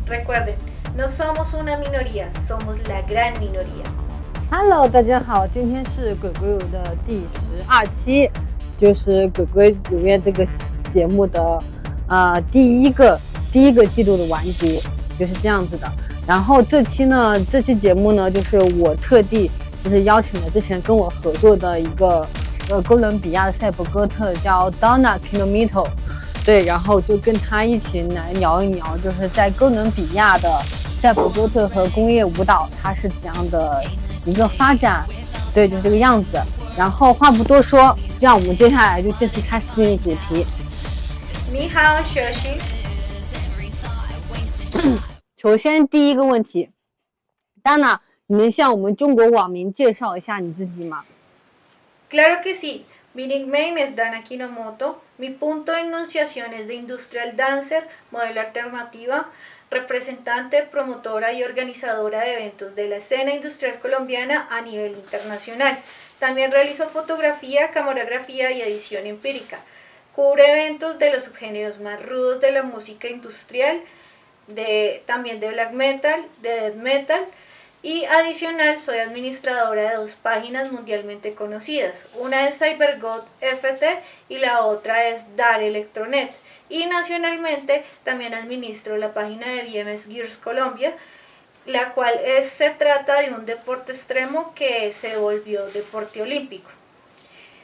Recuerden, no somos una minoría, somos la gran minoría. Hello， 大家好，今天是鬼鬼游的第12期，就是鬼鬼游园这个节目的第一个季度的完结，就是这样子的。然后这期节目呢，就是我特地就是邀请了之前跟我合作的一个哥伦比亚的赛博哥特叫 Donna Kinomito， 对，然后就跟他一起来聊一聊，就是在哥伦比亚的赛博哥特和工业舞蹈它是怎样的一个发展，对，就是这个样子。然后话不多说，让我们接下来就正式开始进入主题。你好，学习。首先第一个问题 ，Dana， 你能向我们中国网民介绍一下你自己吗？ Claro que sí. Mi nickname es Dana Kinomoto. Mi punto de enunciación es de industrial dancer, modelo alternativa, representante, promotora y organizadora de eventos de la escena industrial colombiana a nivel internacional. También realizo fotografía, camarografía y edición empírica. Cubre eventos de los subgéneros más rudos de la música industrial, también de black metal, de death metal. Y adicional soy administradora de 2 páginas mundialmente conocidas. Una es CyberGod FT y la otra es Dar Electronet. Y nacionalmente también administro la página de BMS Gears Colombia, la cual se trata de un deporte extremo que se volvió deporte olímpico.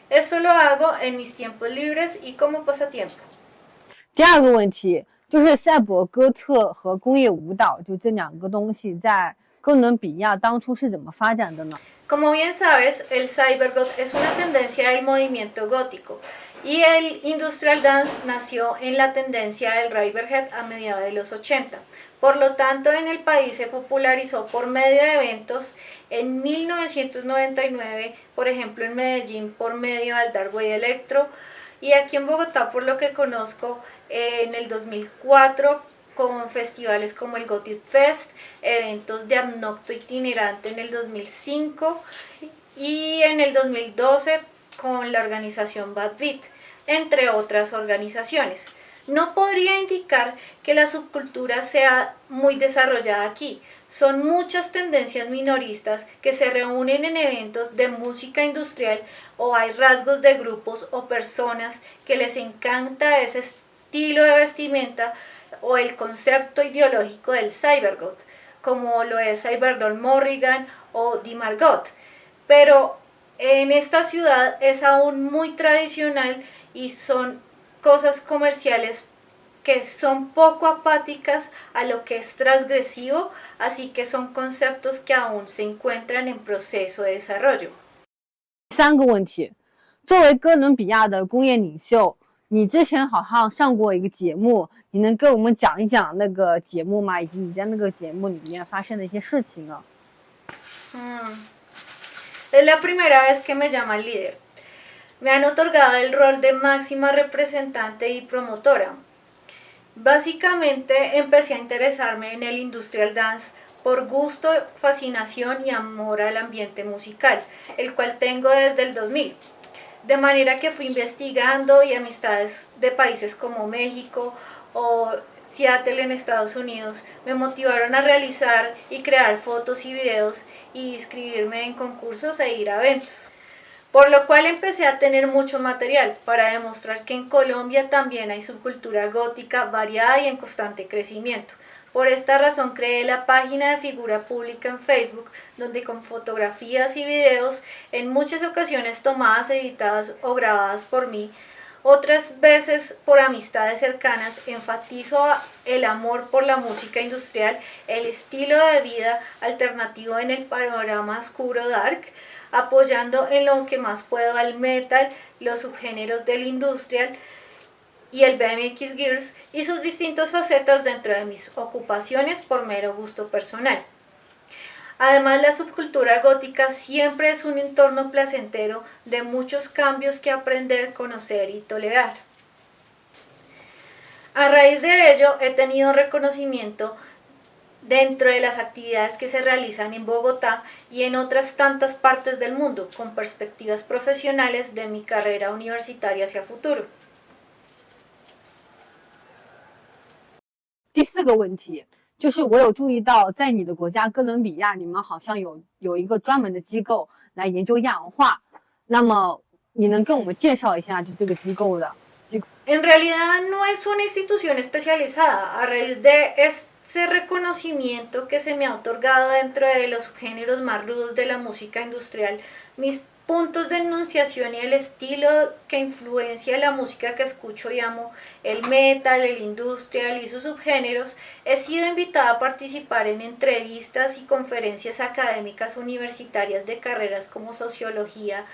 Esto lo hago en mis tiempos libres y como pasatiempo. 第二个问题就是赛博哥特和工业舞蹈，就这两个东西在哥伦比亚当初是怎么发展的呢？ Como bien sabes, el cybergoth es una tendencia del movimiento gótico y el industrial dance nació en la tendencia del Riverhead a mediados de los 80. Por lo tanto, en el país se popularizó por medio de eventos en 1999, por ejemplo en Medellín por medio del Darkway Electro y aquí en Bogotá, por lo que conozco, en el 2004 con festivales como el Gothic Fest, eventos de Abnocto itinerante en el 2005 y en el 2012 con la organización Bad Beat, entre otras organizaciones. No podría indicar que la subcultura sea muy desarrollada aquí. Son muchas tendencias minoristas que se reúnen en eventos de música industrial o hay rasgos de grupos o personas que les encanta ese estilo de vestimenta o el concepto ideológico del cybergoth, como lo es Cyberdoll Morrigan o Di Margot. Pero en esta ciudad es aún muy tradicional y son cosas comerciales que son poco apáticas a lo que es transgresivo, así que son conceptos que aún se encuentran en proceso de desarrollo. 第三个问题，作为哥伦比亚的工业领袖，你之前好像上过一个节目，你能跟我们讲一讲那个节目吗？以及你在那个节目里面发生的一些事情呢？ Es la primera vez que me llaman líder. Me han otorgado el rol de máxima representante y promotora. Básicamente empecé a interesarme en el industrial dance por gusto, fascinación y amor al ambiente musical, el cual tengo desde el 2000. De manera que fui investigando y amistades de países como México o Seattle en Estados Unidos me motivaron a realizar y crear fotos y videos y inscribirme en concursos e ir a eventos. Por lo cual empecé a tener mucho material para demostrar que en Colombia también hay subcultura gótica variada y en constante crecimiento. Por esta razón creé la página de figura pública en Facebook, donde con fotografías y videos, en muchas ocasiones tomadas, editadas o grabadas por mí, otras veces por amistades cercanas, enfatizo el amor por la música industrial, el estilo de vida alternativo en el panorama oscuro dark, apoyando en lo que más puedo al metal, los subgéneros del industrial y el BMX Gears y sus distintas facetas dentro de mis ocupaciones por mero gusto personal. Además, la subcultura gótica siempre es un entorno placentero de muchos cambios que aprender, conocer y tolerar. A raíz de ello, he tenido reconocimiento dentro de las actividades que se realizan en Bogotá y en otras tantas partes del mundo, con perspectivas profesionales de mi carrera universitaria hacia futuro. 第四个问题，就是我有注意到，在你的国家哥伦比亚，你们好像有一个专门的机构来研究亚文化。那么你能跟我们介绍一下就这个机构的En realidad no es una institución especializada. A raíz de ese reconocimiento que se me ha otorgado dentro de los subgéneros más rudos de la música industrial, mis puntos de enunciación y el estilo que influencia la música que escucho y amo, el metal, el industrial y sus subgéneros, he sido invitada a participar en entrevistas y conferencias académicas universitarias de carreras como sociología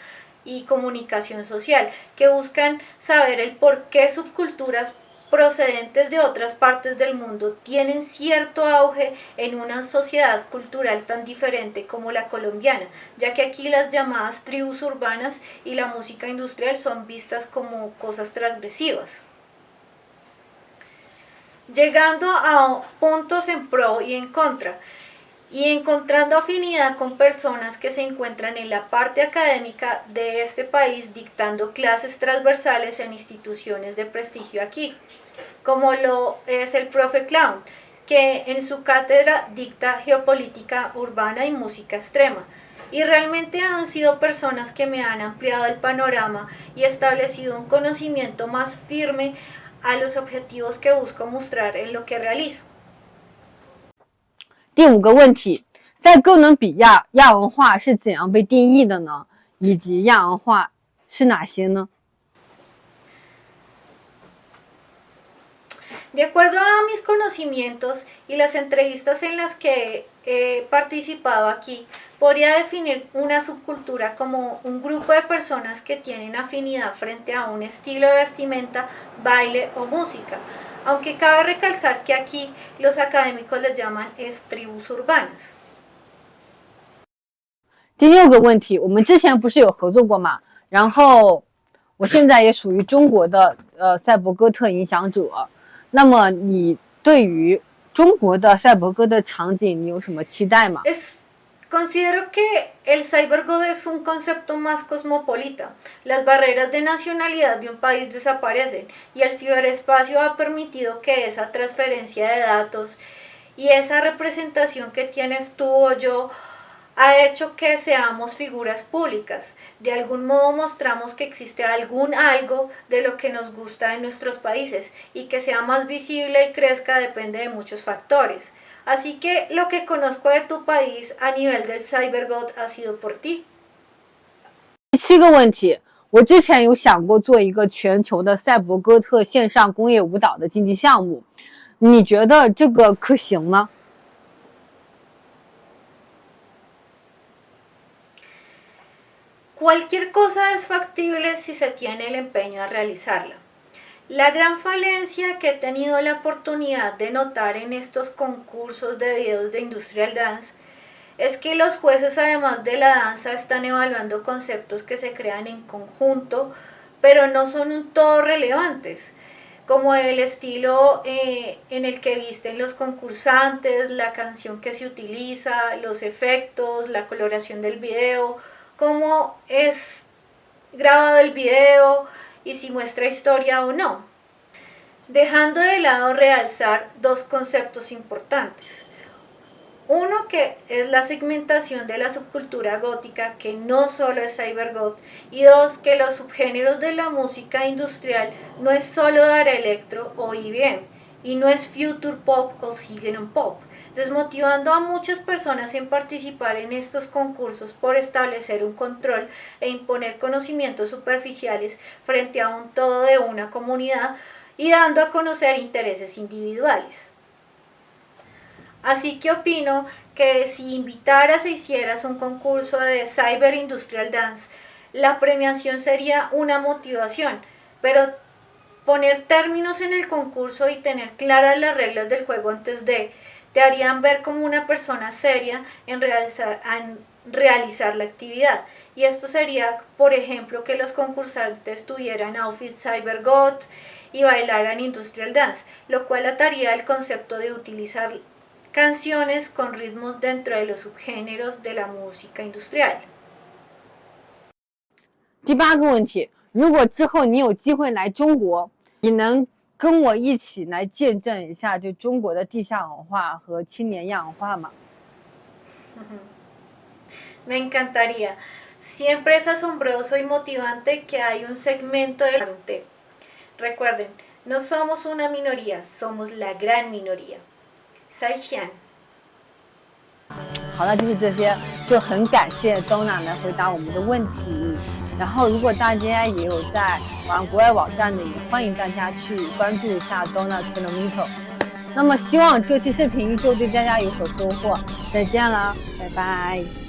y comunicación social, que buscan saber el por qué subculturas procedentes de otras partes del mundo tienen cierto auge en una sociedad cultural tan diferente como la colombiana, ya que aquí las llamadas tribus urbanas y la música industrial son vistas como cosas transgresivas. Llegando a puntos en pro y en contra, y encontrando afinidad con personas que se encuentran en la parte académica de este país dictando clases transversales en instituciones de prestigio aquí, como lo es el profe Clown, que en su cátedra dicta geopolítica urbana y música extrema. Y realmente han sido personas que me han ampliado el panorama y establecido un conocimiento más firme a los objetivos que busco mostrar en lo que realizo. 第5个问题，在哥伦比亚，亚文化是怎样被定义的呢？以及亚文化是哪些呢？ De acuerdo a mis conocimientos y las entrevistas en las que he participado aquí, podría definir una subcultura como un grupo de personas que tienen afinidad frente a un estilo de vestimenta, baile o música, aunque cabe recalcar que aquí los académicos les llaman tribus urbanas. 第6个问题，我们之前不是有合作过吗？然后我现在也属于中国的赛博哥特影响者。那么你对于中国的赛博哥的场景，你有什么期待吗？ Considero que el cybergood es un concepto más cosmopolita. Las barreras de nacionalidad de un país desaparecen y el ciberespacio ha permitido que esa transferencia de datos y esa representación que tienes tú o yo ha hecho que seamos figuras públicas. De algún modo mostramos que existe algo de lo que nos gusta en nuestros países y que sea más visible y crezca depende de muchos factores. Así que lo que conozco de tu país a nivel del cybergood ha sido por ti. 第7个问题，我之前有想过做一个全球的赛博哥特线上工业舞蹈的竞技项目，你觉得这个可行吗？ Cualquier cosa es factible si se tiene el empeño a realizarla. La gran falencia que he tenido la oportunidad de notar en estos concursos de videos de Industrial Dance es que los jueces, además de la danza, están evaluando conceptos que se crean en conjunto, pero no son un todo relevantes, como el estilo en el que visten los concursantes, la canción que se utiliza, los efectos, la coloración del video, cómo es grabado el video y si muestra historia o no, dejando de lado realzar dos conceptos importantes. Uno que es la segmentación de la subcultura gótica, que no solo es cybergoth, y dos, que los subgéneros de la música industrial no es solo dar electro o IBM, y no es future pop o siguen pop, desmotivando a muchas personas en participar en estos concursos por establecer un control e imponer conocimientos superficiales frente a un todo de una comunidad y dando a conocer intereses individuales. Así que opino que si invitaras e hicieras un concurso de Cyber Industrial Dance, la premiación sería una motivación, pero poner términos en el concurso y tener claras las reglas del juego antes de te harían ver como una persona seria en realizar la actividad. Y esto sería, por ejemplo, que los concursantes tuvieran outfits cybergoth y bailaran Industrial Dance, lo cual ataría el concepto de utilizar canciones con ritmos dentro de los subgéneros de la música industrial. 第8个问题，如果之后你有机会来中国，你能跟我一起来见证一下就中国的地下文化和青年样化吗？ Me encantaría. Siempre es asombroso y motivante que hay un segmento del arte. Recuerden, no somos una minoría, somos la gran minoría. Sai Xian. 好了，就是这些，就很感谢 Donna 来回答我们的问题。然后，如果大家也有在玩国外网站的，也欢迎大家去关注一下 Donna Tournamento。那么，希望这期视频就对大家有所收获。再见了，拜拜。